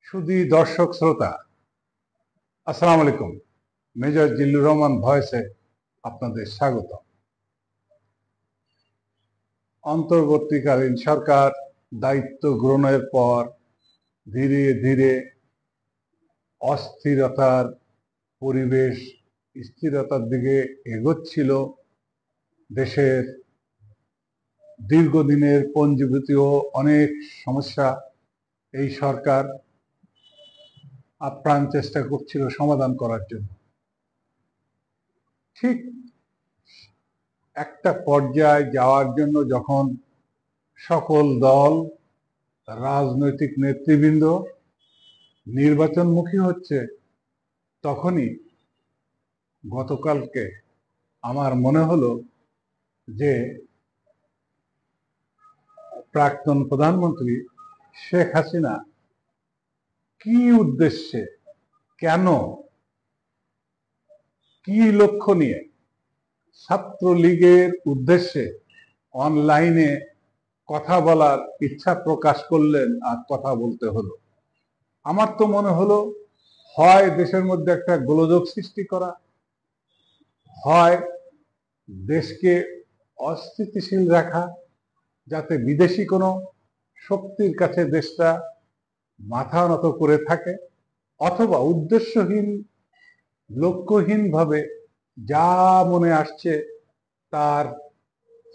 সুধী দর্শক শ্রোতা, আসসালামু আলাইকুম। মেজর জিল্লুর রহমান ভয়েসে আপনাদের স্বাগত। অন্তর্বর্তীকালীন সরকার দায়িত্ব গ্রহণের পর ধীরে ধীরে অস্থিরতার পরিবেশ স্থিরতার দিকে এগোচ্ছিল। দেশের দীর্ঘদিনের পঞ্জীভূত অনেক সমস্যা এই সরকার আপ্রাণ চেষ্টা করছিল সমাধান করার জন্য। ঠিক একটা পর্যায়ে যাওয়ার জন্য যখন সকল দল, রাজনৈতিক নেতৃবৃন্দ নির্বাচনমুখী হচ্ছে, তখনই গতকালকে আমার মনে হলো যে প্রাক্তন প্রধানমন্ত্রী শেখ হাসিনা কি উদ্দেশ্যে, কেন, কি লক্ষ্য নিয়ে ছাত্রলীগের উদ্দেশ্যে অনলাইনে কথা বলার ইচ্ছা প্রকাশ করলেন আর কথা বলতে হলো। আমার তো মনে হলো হয় দেশের মধ্যে একটা গোলযোগ সৃষ্টি করা, হয় দেশকে অস্থিতিশীল রাখা, যাতে বিদেশি কোনো শক্তির কাছে দেশটা মাথা নত করে থাকে, অথবা উদ্দেশ্যহীন লক্ষ্যহীনভাবে যা মনে আসছে তার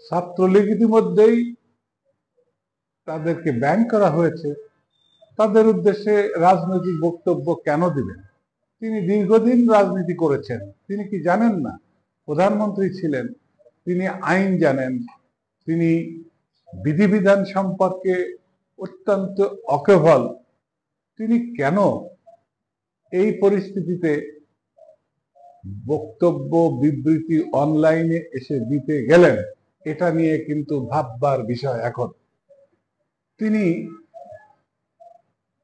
ছাত্রলীগ ইতিমধ্যেই তাদেরকে ব্যান করা হয়েছে, তাদের উদ্দেশ্যে রাজনৈতিক বক্তব্য কেন দিবেন? তিনি দীর্ঘদিন রাজনীতি করেছেন, তিনি কি জানেন না? প্রধানমন্ত্রী ছিলেন, তিনি আইন জানেন, তিনি বিধিবিধান সম্পর্কে অত্যন্ত অকেভল। তিনি কেন এই পরিস্থিতিতে বক্তব্য বিবৃতি অনলাইনে এসে দিতে গেলেন? এটা নিয়ে কিন্তু ভাববার বিষয়। এখন তিনি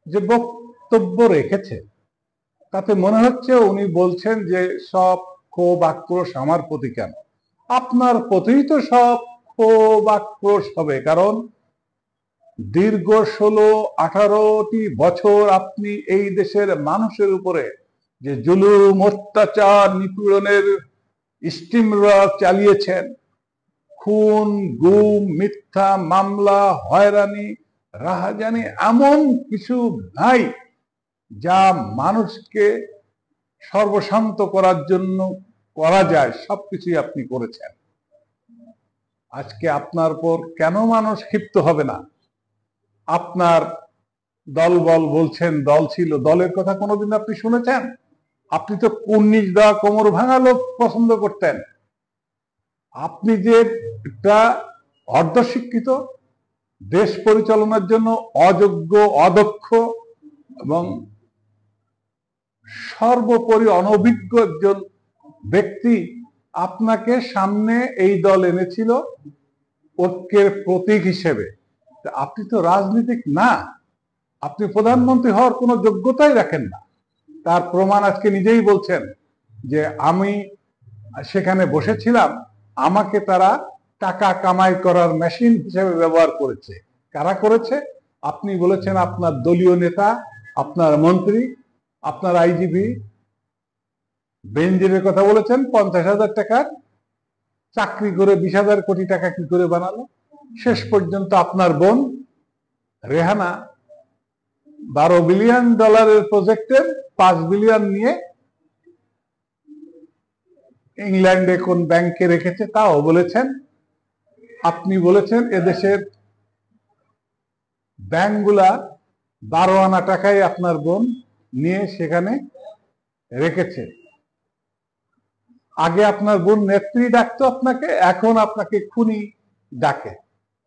যে বক্তব্য রেখেছে তাতে মনে হচ্ছে উনি বলছেন যে সব ক্ষোভ আক্রোশ আমার প্রতি কেন? আপনার প্রতিই তো সব ক্ষোভ আক্রোশ হবে, কারণ দীর্ঘ 16-18টি বছর আপনি এই দেশের মানুষের উপরে যে জুলুম, অত্যাচার, নিপীড়নের স্টিমরা চালিয়েছেন, খুন, গুম, মিথ্যা মামলা, হয়রানি, রাহাজানি, এমন কিছু নাই যা মানুষকে সর্বশান্ত করার জন্য করা যায়, সবকিছুই আপনি করেছেন। আজকে আপনার পর কেন মানুষ ক্ষিপ্ত হবে না? আপনার দলবল বলছেন, দল ছিল, দলের কথা কোনোদিন আপনি শুনেছেন? আপনি তো কুর্নিশ দেওয়া কোমর ভাঙা লোক পছন্দ করতেন। আপনি যে একটা অর্ধশিক্ষিত, দেশ পরিচালনার জন্য অযোগ্য, অদক্ষ এবং সর্বোপরি অনভিজ্ঞ একজন ব্যক্তি, আপনাকে সামনে এই দল এনেছিল ঐক্যের প্রতীক হিসেবে। আপনি তো রাজনীতিক না, আপনি প্রধানমন্ত্রী হওয়ার কোনো যোগ্যতাই রাখেন না। তার প্রমাণ আজকে নিজেই বলছেন যে আমি সেখানে বসেছিলাম, আমাকে তারা টাকা কামাই করার মেশিন হিসেবে ব্যবহার করেছে। কারা করেছে? আপনি বলেছেন আপনার দলীয় নেতা, আপনার মন্ত্রী, আপনার আইজিপি বেনজিরের কথা বলেছেন। 50,000 টাকার চাকরি করে 20,000 কোটি টাকা কি করে বানালো? শেষ পর্যন্ত আপনার বোন রেহানা $12 বিলিয়ন প্রজেক্টের 5 বিলিয়ন নিয়ে ইংল্যান্ডে কোন ব্যাংকে রেখেছে তাও বলেছেন। আপনি বলেছেন এদেশের ব্যাংকগুলা 12 আনা টাকায় আপনার বোন নিয়ে সেখানে রেখেছে। আগে আপনার বোন নেত্রী ডাকতো আপনাকে, এখন আপনাকে খুনি ডাকে।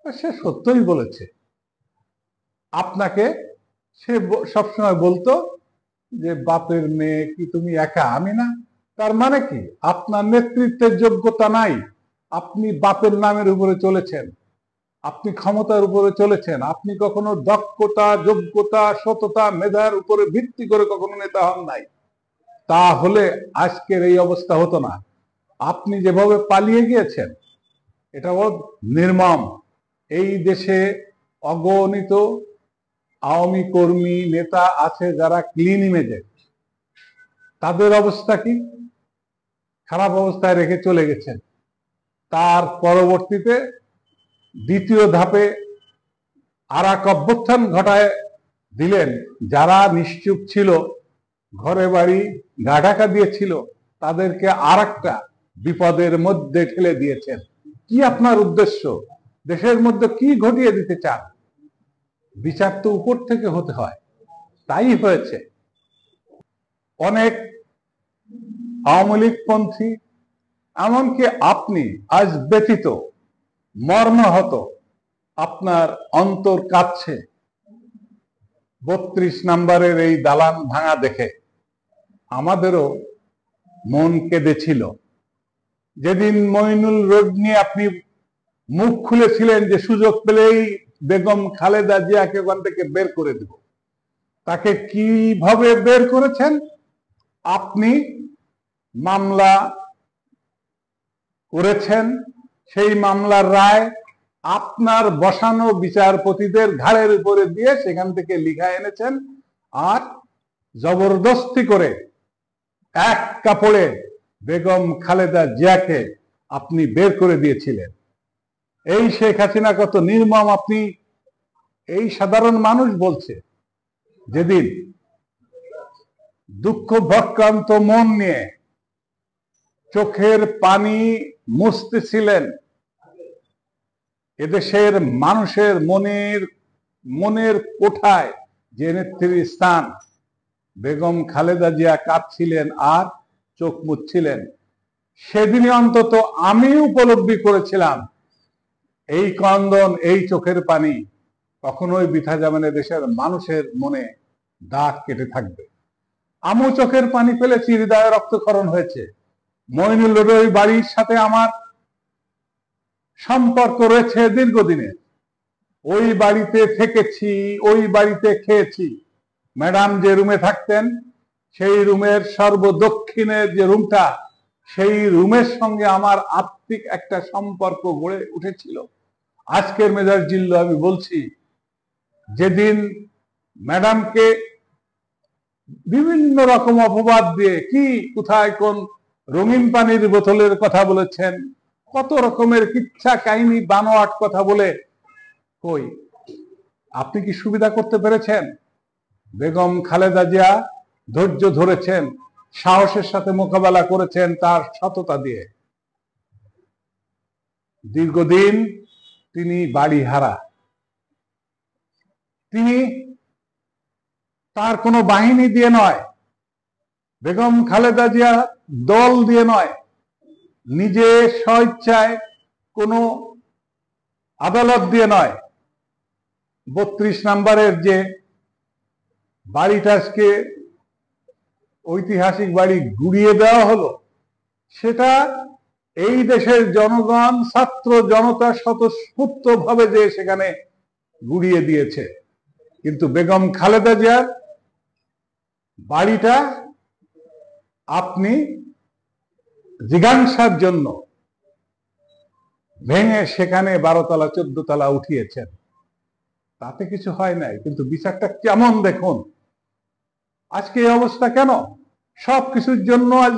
সে সত্যই বলেছে। আপনাকে সে সবসময় বলতো যে বাপের মেয়ে কি তুমি একা, আমি না। তার মানে কি? আপনার নেতৃত্বের যোগ্যতা নাই, আপনি বাপের নামের উপরে চলেছেন, আপনি ক্ষমতার উপরে চলেছেন, আপনি কখনো দক্ষতা, যোগ্যতা, সততা, মেধার উপরে ভিত্তি করে কখনো নেতা হন নাই। তাহলে আজকের এই অবস্থা হতো না। আপনি যেভাবে পালিয়ে গিয়েছেন এটা বড় নির্মম। এই দেশে অগণিত আওয়ামী কর্মী নেতা আছে যারা ক্লিন ইমেজে, তাদের অবস্থা কি? খারাপ অবস্থায় রেখে চলে গেছেন। তার পরবর্তীতে দ্বিতীয় ধাপে আর এক অভ্যুত্থান ঘটায় দিলেন। যারা নিশ্চুপ ছিল, ঘরে বাড়ি গা ঢাকা দিয়েছিল, তাদেরকে আর একটা বিপদের মধ্যে ঠেলে দিয়েছেন। কি আপনার উদ্দেশ্য? দেশের মধ্যে কি ঘটিয়ে দিতে চান? বিচার তো উপর থেকে হতে হয়, তাই হয়েছে। অনেক আওয়ামী লীগপন্থী, এমনকি আপনি আজ ব্যতীত মর্মাহত, আপনার অন্তর কাঁপছে 32 নম্বরের এই দালান ভাঙা দেখে। আমাদেরও মন কেঁদেছিল যেদিন মইনুল রোড নিয়ে আপনি মুখ খুলেছিলেন যে সুযোগ পেলেই বেগম খালেদা জিয়াকে ওখান থেকে বের করে দেব। তাকে কিভাবে বের করেছেন? আপনি মামলা করেছেন, সেই মামলার রায় আপনার বসানো বিচারপতিদের ঘাড়ের উপরে দিয়ে সেখান থেকে লিখা এনেছেন, আর জবরদস্তি করে এক কাপড়ে বেগম খালেদা জিয়াকে আপনি বের করে দিয়েছিলেন। এই শেখ হাসিনা কত নির্মম আপনি এই সাধারণ মানুষ বলছে। যেদিন দুঃখ ভারাক্রান্ত মন নিয়ে চোখের পানি মুছতেছিলেন, এদেশের মানুষের মনের কোঠায় যে নেত্রীর স্থান, বেগম খালেদা জিয়া কাঁদছিলেন আর চোখ মুছছিলেন, সেদিনই অন্তত আমি উপলব্ধি করেছিলাম এই ক্রন্দন, এই চোখের পানি কখনোই বৃথা যাবে না, দেশের মানুষের মনে দাগ কেটে থাকবে। আমিও চোখের পানি ফেলেছি, হৃদয়ে রক্তক্ষরণ হয়েছে। মইনুল রোডের ওই বাড়ির সাথে আমার সম্পর্ক রয়েছে দীর্ঘদিনের। ওই বাড়িতে থেকেছি, ওই বাড়িতে খেয়েছি। ম্যাডাম যে রুমে থাকতেন, সেই রুমের সর্বদক্ষিণের যে রুমটা, সেই রুমের সঙ্গে আমার আত্মিক একটা সম্পর্ক গড়ে উঠেছিল। আজকের মেজাজ জিল্লু আমি বলছি, যেদিন ম্যাডামকে বিভিন্ন রকম অপবাদ দিয়ে, কি কোথায় কোন রঙিন পানির বোতলের কথা বলেছেন, কত রকমের কিচ্ছা কাহিনী বানোয়াট কথা বলে, কই আপনি কি সুবিধা করতে পেরেছেন? বেগম খালেদা জিয়া ধৈর্য ধরেছেন, সাহসের সাথে মোকাবেলা করেছেন তার সততা দিয়ে। দীর্ঘদিন তিনি বাড়ি হারা, তিনি তার কোনো বাহিনী দিয়ে নয়, বেগম খালেদা জিয়া দল দিয়ে নয়, নিজে স্বেচ্ছায় কোনো আদালত দিয়ে নয়, 32 নম্বরের যে বাড়িটা আজকে ঐতিহাসিক বাড়ি গুড়িয়ে দেওয়া হলো, সেটা এই দেশের জনগণ, ছাত্র জনতা স্বতঃস্ফূর্তভাবে যে সেখানে গুড়িয়ে দিয়েছে। কিন্তু বেগম খালেদা জিয়ার বাড়িটা আপনি জিজ্ঞাসার জন্য ভেঙে সেখানে 12 তলা 14 তলা উঠিয়েছেন। তাতে কিছু হয় নাই, কিন্তু বিচারটা কেমন দেখুন। আজকে এই অবস্থা কেন? সবকিছুর জন্য আজ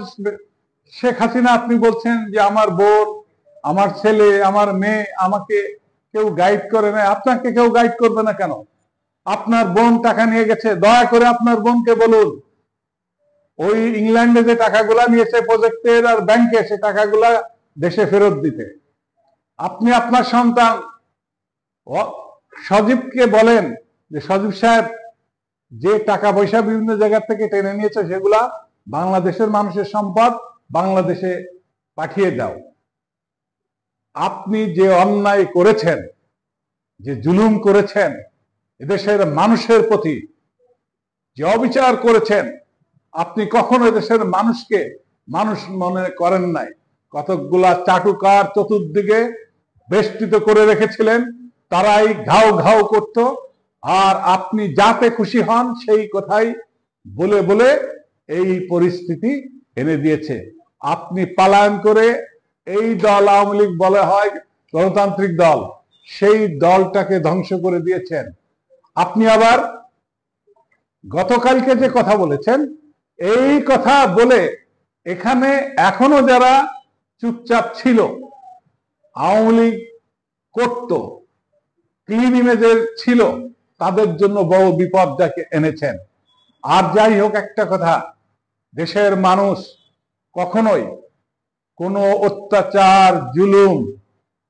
শেখ হাসিনা, আপনি বলছেন যে আমার বোন, আমার ছেলে, আমার মেয়ে, আমাকে কেউ গাইড করে না। আপনাকে কেউ গাইড করবে না কেন? আপনার বোন টাকা নিয়ে গেছে, দয়া করে আপনার বোনকে বলুন ওই ইংল্যান্ডে যে টাকাগুলা নিয়েছে প্রজেক্টের আর ব্যাংকে, সে টাকাগুলা দেশে ফেরত দিতে। আপনি আপনার সন্তান সজীবকে বলেন যে সজীব সাহেব, যে টাকা পয়সা বিভিন্ন জায়গা থেকে টেনে নিয়েছে সেগুলা বাংলাদেশের মানুষের সম্পদ, বাংলাদেশে পাঠিয়ে দাও। আপনি যে অন্যায় করেছেন, যে জুলুম করেছেন, এদেশের মানুষের প্রতি যে অবিচার করেছেন, আপনি কখনো দেশের মানুষকে মানুষ মনে করেন নাই। কতকগুলা চাটুকার চতুর্দিকে বেষ্টিত করে রেখেছিলেন, তারাই ঘাও ঘাও করত, আর আপনি যাতে খুশি হন সেই কথাই বলে বলে এই পরিস্থিতি এনে দিয়েছে। আপনি পালায়ন করে এই দল আওয়ামী লীগ বলা হয় গণতান্ত্রিক দল, সেই দলটাকে ধ্বংস করে দিয়েছেন। আপনি আবার গতকালকে যে কথা বলেছেন, এই কথা বলে এখানে এখনো যারা চুপচাপ ছিল, আওয়ামী লীগ করত, ক্লিন ইমেজের ছিল, তাদের জন্য বড় বিপদ যাকে এনেছেন। আর যাই হোক, একটা কথা, দেশের মানুষ কখনোই কোনো অত্যাচার জুলুম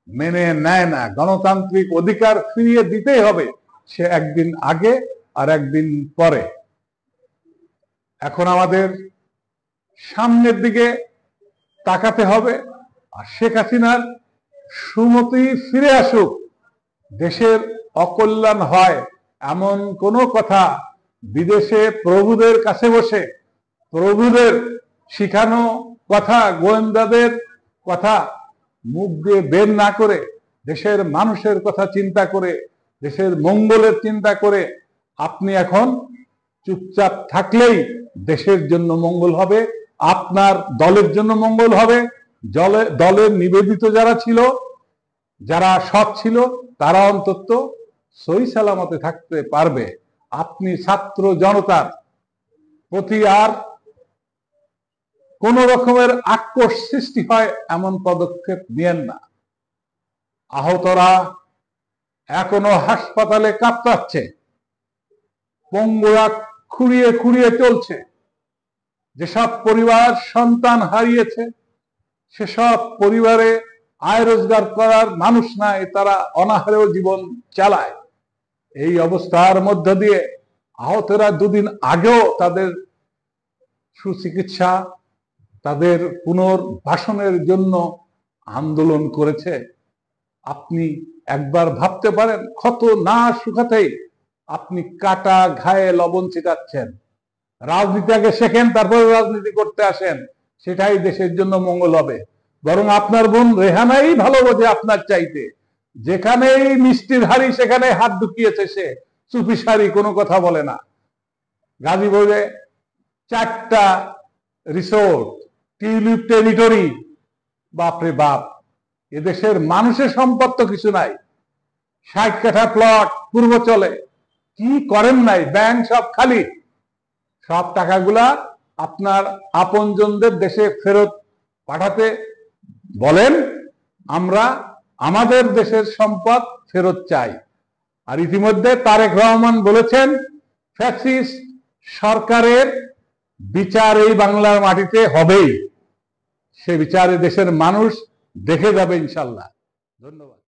মেনে নেয় না। গণতান্ত্রিক অধিকার ফিরিয়ে দিতেই হবে, সে একদিন আগে আর একদিন পরে। এখন আমাদের সামনের দিকে তাকাতে হবে, আর শেখ হাসিনার সুমতি ফিরে আসুক। দেশের অকল্যাণ হয় এমন কোনো কথা বিদেশে প্রভুদের কাছে বসে, প্রভুদের শিখানো কথা, গোয়েন্দাদের কথা মুখ দিয়ে বের না করে, দেশের মানুষের কথা চিন্তা করে, দেশের মঙ্গলের চিন্তা করে আপনি এখন চুপচাপ থাকলেই দেশের জন্য মঙ্গল হবে, আপনার দলের জন্য মঙ্গল হবে। দলের নিবেদিত যারা ছিল, যারা সৎ ছিল, তারা অন্তত সহি সালামতে থাকতে পারবে। আপনি ছাত্র জনতার প্রতি আর কোন রকমের আক্রোশ সৃষ্টি হয় এমন পদক্ষেপ নিয়েন না। আহতরা এখনো হাসপাতালে কাতরাচ্ছে, পঙ্গুরা খুঁড়িয়ে খুঁড়িয়ে চলছে। যেসব পরিবার সন্তান হারিয়েছে, সেসব পরিবারে আয় রোজগার করার মানুষ নাই, তারা অনাহারেও জীবন চালায়। এই অবস্থার মধ্য দিয়ে আহতরা দুদিন আগেও তাদের সুচিকিৎসা, তাদের পুনর্বাসনের জন্য আন্দোলন করেছে। আপনি একবার ভাবতে পারেন, ক্ষত না শুকাতেই আপনি কাটা ঘায়ে লবণ ছিটাচ্ছেন। রাজনীতি আগে শেখেন, তারপরে রাজনীতি করতে আসেন, সেটাই দেশের জন্য মঙ্গল হবে। বরং আপনার বোন রেহানাই ভালো বোঝে আপনার চাইতে। যেখানেই মিষ্টির হাড়ি সেখানে হাত ঢুকিয়েছে সে, চুপি সারি কোনো কথা বলে না। গাজীপুরে 4টা রিসোর্ট, টিউলিপ টেরিটরি, বাপরে বাপ, এদেশের মানুষের সম্পদ তো কিছু নাই। 60 কাঠা প্লট পূর্বচলে, কি করেন নাই, ব্যাংক সব খালি। সব টাকাগুলা আপনার আপনজনদের দেশে ফেরত পাঠাতে বলেন, আমরা আমাদের দেশের সম্পদ ফেরত চাই। আর ইতিমধ্যে তারেক রহমান বলেছেন, ফ্যাসিস্ট সরকারের বিচার এই বাংলার মাটিতে হবেই। সে বিচারে দেশের মানুষ দেখে যাবে ইনশাল্লাহ। ধন্যবাদ।